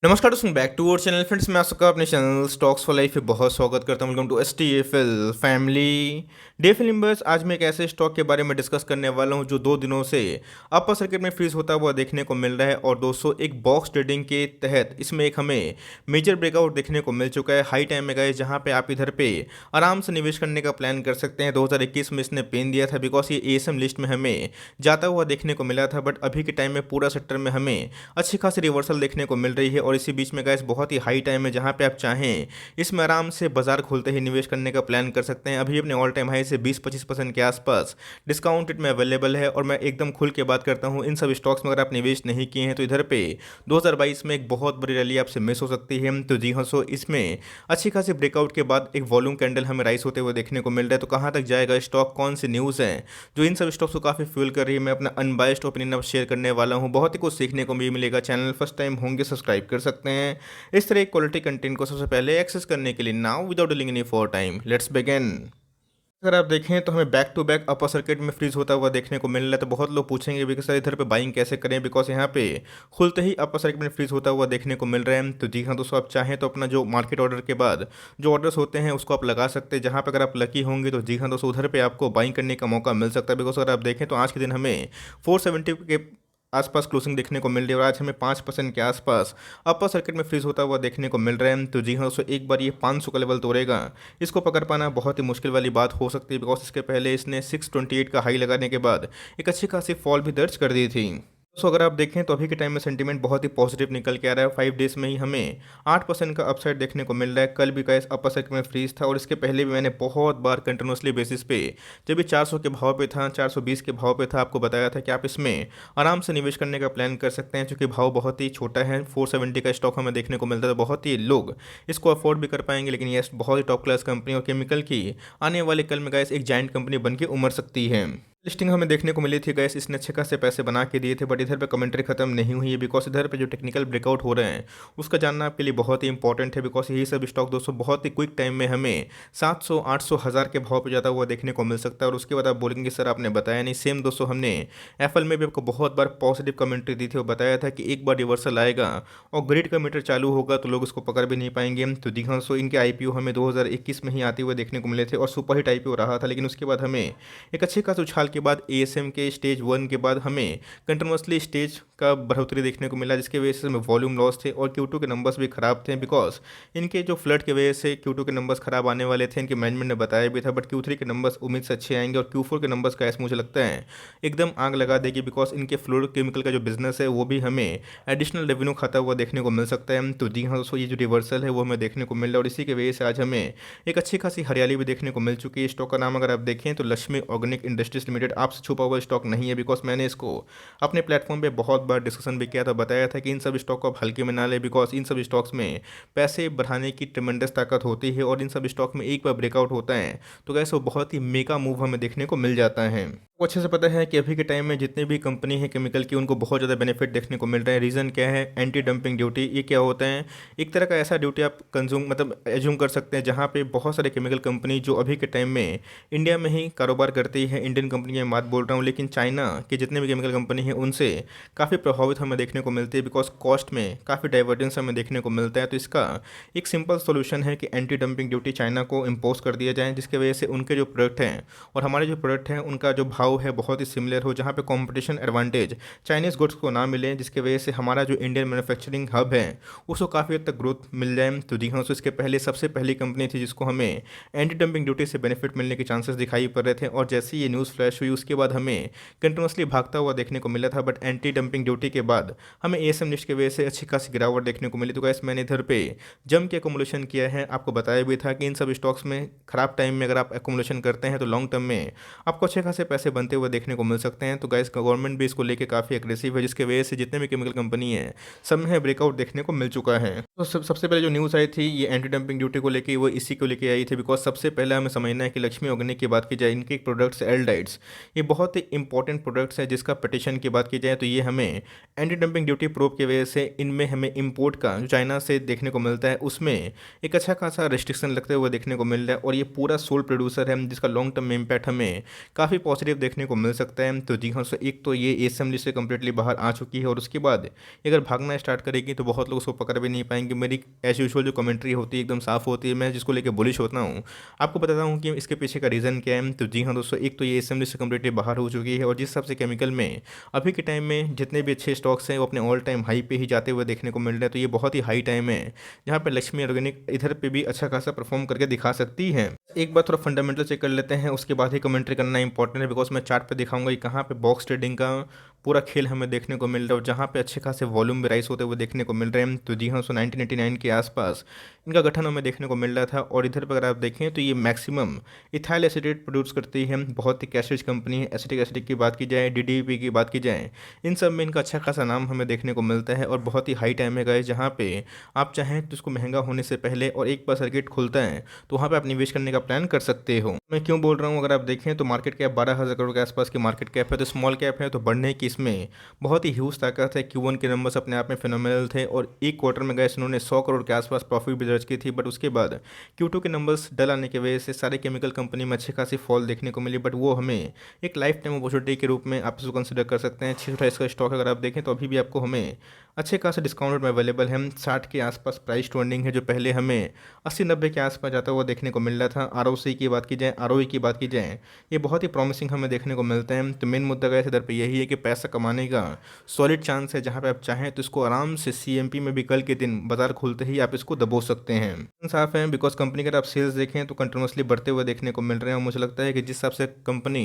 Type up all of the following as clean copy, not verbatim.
नमस्कार दोस्तों, back to our channel friends. मैं आप सबका अपने चैनल स्टॉक्स फॉर लाइफ पे बहुत स्वागत करता हूं। Welcome to STFL family day filmers. आज मैं एक ऐसे स्टॉक के बारे में डिस्कस करने वाला हूं जो 2 दिनों से अपर सर्किट में फ्रीज होता हुआ देखने को मिल रहा है। और दोस्तों, एक बॉक्स ट्रेडिंग के तहत इसमें एक हमें मेजर ब्रेकआउट देखने को मिल चुका है हाई टाइम में गए, जहाँ पे आप इधर पे आराम से निवेश करने का प्लान कर सकते हैं। 2021 में इसने पेन दिया था बिकॉज ये ASM लिस्ट में हमें जाता हुआ देखने को मिला था, बट अभी के टाइम में पूरा सेक्टर में हमें अच्छी खासी रिवर्सल देखने को मिल रही है। और इसी बीच में गाइस बहुत ही हाई टाइम है, जहां पे आप चाहें इसमें आराम से बाजार खोलते ही निवेश करने का प्लान कर सकते हैं। अभी अपने ऑल टाइम हाई से 20-25% के आसपास डिस्काउंटेड में अवेलेबल है। और मैं एकदम खुल के बात करता हूं, इन सब स्टॉक्स में अगर आप निवेश नहीं किए हैं तो इधर पे 2022 में एक बहुत बड़ी रैली आपसे मिस हो सकती है। तो जी हाँ, सो इसमें अच्छी खासी ब्रेकआउट के बाद एक वॉल्यूम कैंडल हमें राइस होते हुए देखने को मिल रहा है। तो कहाँ तक जाएगा स्टॉक, कौन सी न्यूज़ है जो इन सब स्टॉक्स को काफ़ी फ्यूल कर रही है, मैं अपना अनबायस्ड ओपिनियन अब शेयर करने वाला हूँ। बहुत ही कुछ सीखने को भी मिलेगा। चैनल फर्स्ट टाइम होंगे सब्सक्राइब कर सकते हैं इस तरह क्वालिटी कंटेंट को सबसे पहले एक्सेस करने के लिए। Now without delaying any for time, let's begin. अगर आप देखें तो हमें back to back upper circuit में फ्रीज होता हुआ देखने को मिल रहा है। तो बहुत लोग पूछेंगे भी कि सर इधर पे बाइंग कैसे करें, बिकॉज यहाँ पे खुलते ही अपर सर्किट में फ्रीज होता हुआ देखने को मिल रहा है। तो जी हाँ दोस्तों, आप चाहें तो अपना जो मार्केट ऑर्डर के बाद जो ऑर्डर्स होते हैं उसको आप लगा सकते हैं, जहाँ पे अगर आप लकी होंगे तो जी हाँ दोस्तों उधर पे आपको बाइंग करने का मौका मिल सकता है। बिकॉज अगर आप देखें तो आज के दिन हमें 470 के आसपास क्लोजिंग देखने को मिल रही है और आज हमें 5% के आसपास अपर सर्किट में फ्रीज होता हुआ देखने को मिल रहा है। तो जी हाँ दोस्तों, एक बार ये 500 का लेवल तोड़ेगा, इसको पकड़ पाना बहुत ही मुश्किल वाली बात हो सकती है। बिकॉज इसके पहले इसने 628 का हाई लगाने के बाद एक अच्छी खासी फॉल भी दर्ज कर दी थी। सो अगर आप देखें तो अभी के टाइम में सेंटीमेंट बहुत ही पॉजिटिव निकल के आ रहा है। 5 डेज में ही हमें 8% का अपसाइड देखने को मिल रहा है। कल भी का अपर सेक्टर में फ्रीज था और इसके पहले भी मैंने बहुत बार कंटिन्यूसली बेसिस पे जब भी 400 के भाव पे था, 420 के भाव पे था, आपको बताया था कि आप इसमें आराम से निवेश करने का प्लान कर सकते हैं। क्योंकि भाव बहुत ही छोटा है, 470 का स्टॉक हमें देखने को मिलता है, तो बहुत ही लोग इसको अफोर्ड भी कर पाएंगे। लेकिन ये बहुत ही टॉप क्लास कंपनी और केमिकल की आने वाले कल में गैस एक जाइंट कंपनी बन के उमड़ सकती है। लिस्टिंग हमें देखने को मिली थी गैस, इसने अच्छे खासे पैसे बना के दिए थे, बट इधर पे कमेंट्री खत्म नहीं हुई है। बिकॉज इधर पे जो टेक्निकल ब्रेकआउट हो रहे हैं उसका जानना आपके लिए बहुत ही इंपॉर्टेंट है। बिकॉज यही सब स्टॉक दोस्तों बहुत ही क्विक टाइम में हमें 700, 800, 1000 के भाव पे जाता हुआ देखने को मिल सकता है। और उसके बाद आप बोलेंगे सर आपने बताया नहीं। सेम दोस्तों हमने एफएल में भी आपको बहुत बार पॉजिटिव कमेंट्री दी थी और बताया था कि एक बार रिवर्सल आएगा और ग्रेड का मीटर चालू होगा तो लोग उसको पकड़ भी नहीं पाएंगे। तो दी हाँ, सो इनके IPO हमें 2021 में ही आते हुए देखने को मिले थे और सुपर हिट IPO रहा था। लेकिन उसके बाद हमें एक अच्छे खास उछाल के बाद ASM के स्टेज 1 के बाद हमें कंटिन्यूसली स्टेज का बढ़ोतरी देखने को मिला, जिसके वजह से हमें वॉल्यूम लॉस थे और Q2 के नंबर्स भी खराब थे। बिकॉज इनके जो फ्लड की वजह से Q2 के नंबर्स खराब आने वाले थे, इनके मैनेजमेंट ने बताया भी था। बट Q3 के नंबर्स उम्मीद से अच्छे आएंगे और Q4 के नंबर्स का ऐसा मुझे लगता है एकदम आग लगा देगी। बिकॉज इनके फ्लोर केमिकल का जो बिजनेस है वो भी हमें एडिशनल रेवेन्यू खाता हुआ देखने को मिल सकता है। तो जी हाँ दोस्तों, ये जो रिवर्सल है वो हमें देखने को मिल रहा है और इसी की वजह से आज हमें एक अच्छी खासी हरियाली भी देखने को मिल चुकी है। स्टॉक का नाम अगर आप देखें तो लक्ष्मी ऑर्गेनिक इंडस्ट्रीज लिमिटेड आपसे छुपा हुआ स्टॉक नहीं है। बिकॉज मैंने इसको अपने प्लेटफॉर्म पे बहुत बार डिस्कशन भी किया था, बताया था कि इन सब स्टॉक को आप हल्के में ना ले। बिकॉज इन सब स्टॉक्स में पैसे बढ़ाने की ट्रिमेंडस ताकत होती है और इन सब स्टॉक में एक बार ब्रेकआउट होता है तो कैसे वो बहुत ही मेगा मूव हमें देखने को मिल जाता है। वो अच्छे से पता है कि अभी के टाइम में जितनी भी कंपनी है केमिकल की उनको बहुत ज़्यादा बेनिफिट देखने को मिल रहा है। रीज़न क्या है? Anti dumping duty. ये क्या होता है? एक तरह का ऐसा ड्यूटी आप कंज्यूम मतलब एज्यूम कर सकते हैं जहाँ पे बहुत सारे केमिकल कंपनी जो अभी के टाइम में इंडिया में ही कारोबार करती है, इंडियन कंपनी की बात बोल रहा हूँ, लेकिन चाइना के जितने भी केमिकल कंपनी है उनसे काफ़ी प्रभावित हमें देखने को मिलती है। बिकॉज कॉस्ट में काफ़ी डाइवर्जेंस हमें देखने को मिलता है। तो इसका एक सिंपल सोल्यूशन है कि एंटी डंपिंग ड्यूटी चाइना को इम्पोज कर दिया जाए, जिसकी वजह से उनके जो प्रोडक्ट हैं और हमारे जो प्रोडक्ट हैं उनका जो भाव है बहुत ही सिमिलर हो, जहाँ पे कंपटीशन एडवांटेज चाइनीज़ गुड्स को ना मिले, जिसकी वजह से हमारा जो इंडियन मैन्युफैक्चरिंग हब है उसको काफ़ी हद तक ग्रोथ मिल जाए। तो जी हाँ, सो इसके पहले सबसे पहली कंपनी थी जिसको हमें एंटी डंपिंग ड्यूटी से बेनिफिट मिलने के चांसेस दिखाई पड़ रहे थे। और जैसे ये न्यूज़ फ्लैश हुई उसके बाद हमें कंटिन्यूसली भागता हुआ देखने को मिला था। बट एंटी डंपिंग ड्यूटी के बाद हमें ASM लिस्ट की वजह से अच्छी खासी गिरावट देखने को मिली। तो गैस मैंने इधर पे जम के एकोमुलेशन किया है, आपको बताया भी था कि इन सब स्टॉक्स में खराब टाइम में अगर आप एकोमुलेशन करते हैं तो लॉन्ग टर्म में आपको अच्छे खासे पैसे बनते हुए देखने को मिल सकते हैं। तो गैस गवर्नमेंट भी इसको लेके काफ़ी एग्रेसिव है, जिसकी वजह से जितने भी केमिकल कंपनी है सब में ब्रेकआउट देखने को मिल चुका है। तो सबसे पहले जो न्यूज़ आई थी ये एंटी डंपिंग ड्यूटी को लेके, वो इसी को लेके आई थी। बिकॉज सबसे पहले हमें समझना है कि लक्ष्मी ऑर्गेनिक की बात की जाए, इनके प्रोडक्ट्स एल्डाइड्स ये बहुत ही इंपॉर्टेंट प्रोडक्ट्स है। जिसका पटिशन की बात की जाए तो ये हमें एंटी डंपिंग ड्यूटी प्रूफ की वजह से इनमें हमें इंपोर्ट का जो चाइना से देखने को मिलता है उसमें एक अच्छा खासा रिस्ट्रिक्शन लगते हुए देखने को मिल रहा है। और ये पूरा सोल प्रोड्यूसर है जिसका लॉन्ग टर्म में इम्पैक्ट हमें काफ़ी पॉजिटिव देखने को मिल सकता है। तो जी हाँ, सो एक तो ये असेंबली से कंप्लीटली बाहर आ चुकी है और उसके बाद ये अगर भागना स्टार्ट करेगी तो बहुत लोग उसको पकड़ भी नहीं पाएंगे। मेरी एज यूजुअल जो कमेंट्री होती है एकदम साफ होती है, मैं जिसको लेकर बुलिश होता हूँ। आपको बताता हूँ कि इसके पीछे का रीज़न क्या है। तो जी हाँ दोस्तों, एक तो ये असेंबली से कंप्लीटली बाहर हो चुकी है और जिस हिसाब से केमिकल में अभी के टाइम में जितने भी अच्छे स्टॉक्स हैं वो अपने ऑल टाइम हाई पे ही जाते हुए देखने को मिल रहे हैं। तो ये बहुत ही हाई टाइम है जहाँ पे लक्ष्मी ऑर्गेनिक इधर पे भी अच्छा खासा परफॉर्म करके दिखा सकती है। एक बार थोड़ा फंडामेंटल चेक कर लेते हैं, उसके बाद ही कमेंट्री करना इंपॉर्टेंट है, बिकॉज मैं चार्ट पे दिखाऊंगा कि कहाँ पे बॉक्स ट्रेडिंग का पूरा खेल हमें देखने को मिल रहा है और जहाँ पे अच्छे खासे वॉल्यूम भी राइज होते हुए देखने को मिल रहे हैं। तो जी हाँ, सो 1989 के आसपास इनका गठन हमें देखने को मिल रहा था और इधर पर अगर आप देखें तो ये मैक्सिमम इथाइल एसीटेट प्रोड्यूस करती है, बहुत ही कैश कंपनी है। एसिटिक एसिड की बात की जाए, डीडीपी की बात की जाए, इन सब में इनका अच्छा खासा नाम हमें देखने को मिलता है और बहुत ही हाई टाइम है गाइस, जहाँ पे आप चाहें तो इसको महंगा होने से पहले और एक बार सर्किट खुलता है तो वहाँ पे आप निवेश करने का प्लान कर सकते हो। मैं क्यों बोल रहा हूँ, अगर आप देखें तो मार्केट कैप 12,000 करोड़ के आसपास की मार्केट कैप है, तो स्मॉल कैप है तो बढ़ने की इसमें बहुत ही ह्यूज ताकत है। Q1 के नंबर्स अपने आप में फिनोमिनल थे और एक क्वार्टर में गाइस इन्होंने 100 करोड़ के आसपास प्रॉफिट भी दर्ज की थी। बट उसके बाद Q2 के नंबर्स डल आने की वजह से सारे केमिकल कंपनी में अच्छी खासी फॉल देखने को मिली, बट वो हमें एक लाइफ टाइम अपॉर्चुनिटी के रूप में आप इसको कंसिडर कर सकते हैं। 628 का स्टॉक अगर आप देखें तो अभी भी आपको हमें अच्छे खासे डिस्काउंट में अवेलेबल है। 60 के आसपास प्राइस टू अर्निंग है, जो पहले हमें 80-90 के आसपास जाता हुआ देखने को मिल रहा था। ROC की बात की जाए, ROE की बात की जाए, ये बहुत ही प्रॉमिसिंग हमें देखने को मिलते हैं। तो मेन मुद्दा गाइस इधर पे यही है कि पैसा कमाने का सॉलिड चांस है, जहाँ पे आप चाहें तो इसको आराम से CMP में भी कल के दिन बाजार खुलते ही आप इसको दबो सकते हैं। साफ है, बिकॉज कंपनी का आप सेल्स देखें तो कंटिन्यूसली बढ़ते हुए देखने को मिल रहे हैं और मुझे लगता है कि जिस हिसाब से कंपनी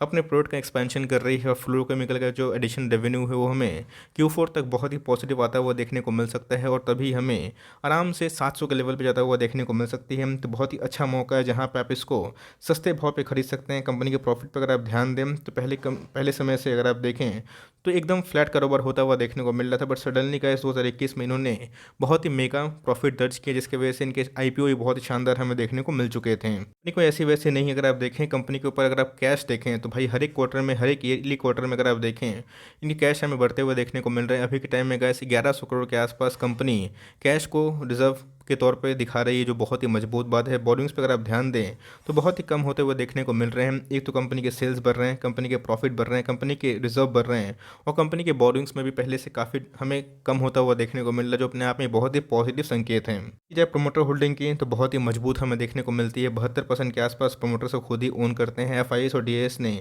अपने प्रोडक्ट का एक्सपेंशन कर रही है और फ्लोरोकेमिकल का जो एडिशन रेवेन्यू है वो हमें Q4 तक बहुत ही पॉजिटिव आता हुआ देखने को मिल सकता है और तभी हमें आराम से 700 के लेवल पे जाता हुआ देखने को मिल सकती है। तो बहुत ही अच्छा मौका है जहाँ पे आप इसको सस्ते भाव पे खरीद सकते हैं। कंपनी के प्रॉफिट पर अगर आप ध्यान दें तो पहले समय से अगर आप देखें तो एकदम फ्लैट कारोबार होता हुआ देखने को मिल रहा था, बट सडनली का 2021 में इन्होंने बहुत ही मेगा प्रॉफिट दर्ज किया, जिसकी वजह से इनके IPO भी बहुत ही शानदार हमें देखने को मिल चुके थे। कंपनी को ऐसी वैसे नहीं, अगर आप देखें कंपनी के ऊपर अगर आप कैश देखें तो भाई हर एक क्वार्टर में, हर एक ईयरली क्वार्टर में अगर आप देखें इनकी कैश हमें बढ़ते हुए देखने को मिल रहे हैं। अभी के टाइम में गैस 1100 करोड़ के आसपास कंपनी कैश को रिजर्व के तौर पे दिखा रही है, जो बहुत ही मजबूत बात है। बोर्डिंग्स पे अगर आप ध्यान दें तो बहुत ही कम होते हुए देखने को मिल रहे हैं। एक तो कंपनी के सेल्स बढ़ रहे हैं, कंपनी के प्रॉफिट बढ़ रहे हैं, कंपनी के रिजर्व बढ़ रहे हैं और कंपनी के बोर्डिंग्स में भी पहले से काफ़ी हमें कम होता हुआ देखने को मिल रहा है, जो अपने आप में बहुत ही पॉजिटिव संकेत हैं। जब प्रमोटर होल्डिंग की तो बहुत ही मजबूत हमें देखने को मिलती है। 72% के आसपास प्रमोटर से खुद ही ओन करते हैं। FIS और DIS ने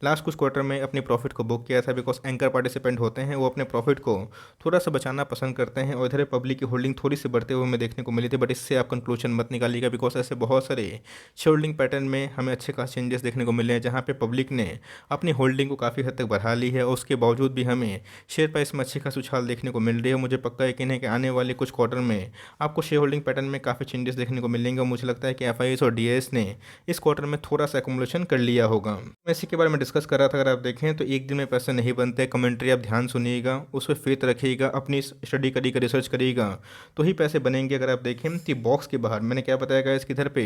लास्ट कुछ क्वार्टर में अपने प्रॉफिट को बुक किया था, बिकॉज एंकर पार्टिसिपेंट होते हैं वो अपने प्रॉफिट को थोड़ा सा बचाना पसंद करते हैं और इधर पब्लिक की होल्डिंग थोड़ी सी बढ़ते हुए हमें देखने को मिली थी। बट इससे आप कंक्लूजन मत निकालिएगा, बिकॉज ऐसे बहुत सारे शेयर होल्डिंग पैटर्न में हमें अच्छे खास चेंजेस देखने को मिले हैं, जहाँ पे पब्लिक ने अपनी होल्डिंग को काफ़ी हद तक बढ़ा ली है और उसके बावजूद भी हमें शेयर प्राइस में अच्छी खास उछाल देखने को मिल रही है। मुझे पक्का यकीन है कि आने वाले कुछ क्वार्टर में आपको शेयर होल्डिंग पैटर्न में काफ़ी चेंजेस देखने को मिलेंगे और मुझे लगता है कि FIS और DIS ने इस क्वार्टर में थोड़ा सा एक्युमुलेशन कर लिया होगा। मैं इसी के बारे में डिस्कस कर रहा था। अगर आप देखें तो एक दिन में पैसे नहीं बनते, कमेंट्री आप ध्यान सुनिएगा, उस पर फेथ रखिएगा, अपनी स्टडी करिएगा, रिसर्च करिएगा तो ही पैसे बनेंगे। अगर आप देखें तो बॉक्स के बाहर मैंने क्या बताया गया, इसके इधर पे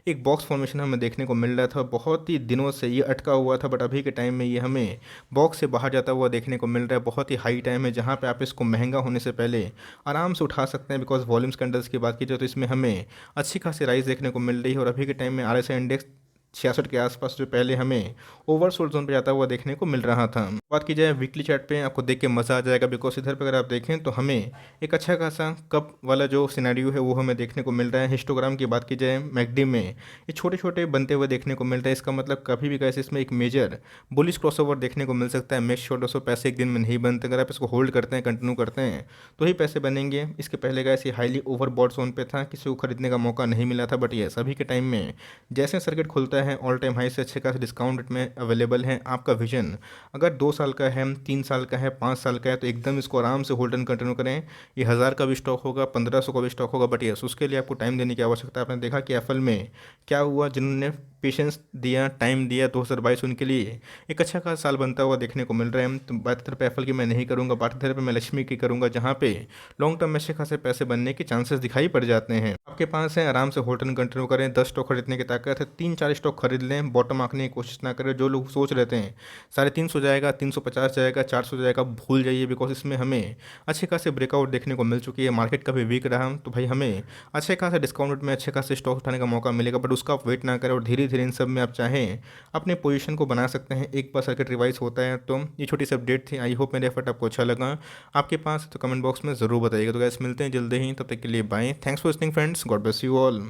एक बॉक्स फॉर्मेशन हमें देखने को मिल रहा था, बहुत ही दिनों से ये अटका हुआ था, बट अभी के टाइम में ये हमें बॉक्स से बाहर जाता हुआ देखने को मिल रहा है। बहुत ही हाई टाइम है जहाँ पे आप इसको महंगा होने से पहले आराम से उठा सकते हैं, बिकॉज वॉल्यूम्स कैंडल्स की बात की जाए तो इसमें हमें अच्छी खासी राइज देखने को मिल रही है और अभी के टाइम में RSI इंडेक्स 66 के आसपास जो पहले हमें ओवरसोल्ड जोन पे जाता हुआ देखने को मिल रहा था। बात की जाए वीकली चार्ट पे, आपको देख के मज़ा आ जाएगा, बिकॉज इधर पे अगर आप देखें तो हमें एक अच्छा खासा कप वाला जो सिनेरियो है वो हमें देखने को मिल रहा है। हिस्टोग्राम की बात की जाए मैकडी में ये छोटे छोटे बनते हुए देखने को मिल रहा है। इसका मतलब कभी भी कैसे इसमें एक मेजर बुलिश क्रॉसओवर देखने को मिल सकता है। मेक श्योर दोस्तों पैसे एक दिन में नहीं बनते, अगर आप इसको होल्ड करते हैं, कंटिन्यू करते हैं तो ही पैसे बनेंगे। इसके पहले गैस ये हाईली ओवरबॉट जोन पे था, किसी को खरीदने का मौका नहीं मिला था, बट ये सभी के टाइम में जैसे सर्किट खुलता है ऑल टाइम हाई से अच्छे खासे डिस्काउंट रेट में अवेलेबल है। आपका विजन अगर 2 साल का है, 3 साल का है, 5 साल का है तो एकदम इसको आराम से होल्ड एंड कंटिन्यू करें। ये 1000 का भी स्टॉक होगा, 1500 का भी स्टॉक होगा, बट यस उसके लिए आपको टाइम देने की आवश्यकता है। आपने देखा कि एप्पल में क्या हुआ, जिन्होंने पेशेंस दिया, टाइम दिया, 2022 उनके लिए एक अच्छा खासा साल बनता हुआ देखने को मिल रहा है। तो बात इधर पे एप्पल की मैं नहीं करूँगा, बात इधर पे मैं लक्ष्मी की करूँगा, जहाँ पे लॉन्ग टर्म में अच्छे खासे पैसे बनने के चांसेस दिखाई पड़ जाते हैं। आपके पास है, आराम से होल्ड एंड कंटिन्यू करें। 10 स्टॉक खरीदने की ताकत है, 3-4 स्टॉक स्टॉक खरीद लें, बॉटम आंकने की कोशिश ना करें। जो लोग सोच रहते हैं 350 जाएगा, 350 जाएगा, 400 जाएगा, भूल जाइए, बिकॉज इसमें हमें अच्छे खासे ब्रेकआउट देखने को मिल चुकी है। मार्केट कभी वीक रहा तो भाई हमें अच्छे खासे डिस्काउंट में अच्छे खासे स्टॉक उठाने का मौका मिलेगा, बट उसका आप वेट ना करें और धीरे धीरे इन सब में आप चाहें अपने पोजीशन को बना सकते हैं। एक बार सर्किट रिवाइज होता है। तो ये छोटी सी अपडेट थी। आई होप मेरा एफर्ट आपको अच्छा लगा। आपके पास तो कमेंट बॉक्स में ज़रूर बताइएगा। तो गैस मिलते हैं जल्दी ही, तब तक के लिए bye. Thanks for listening friends, God bless you all.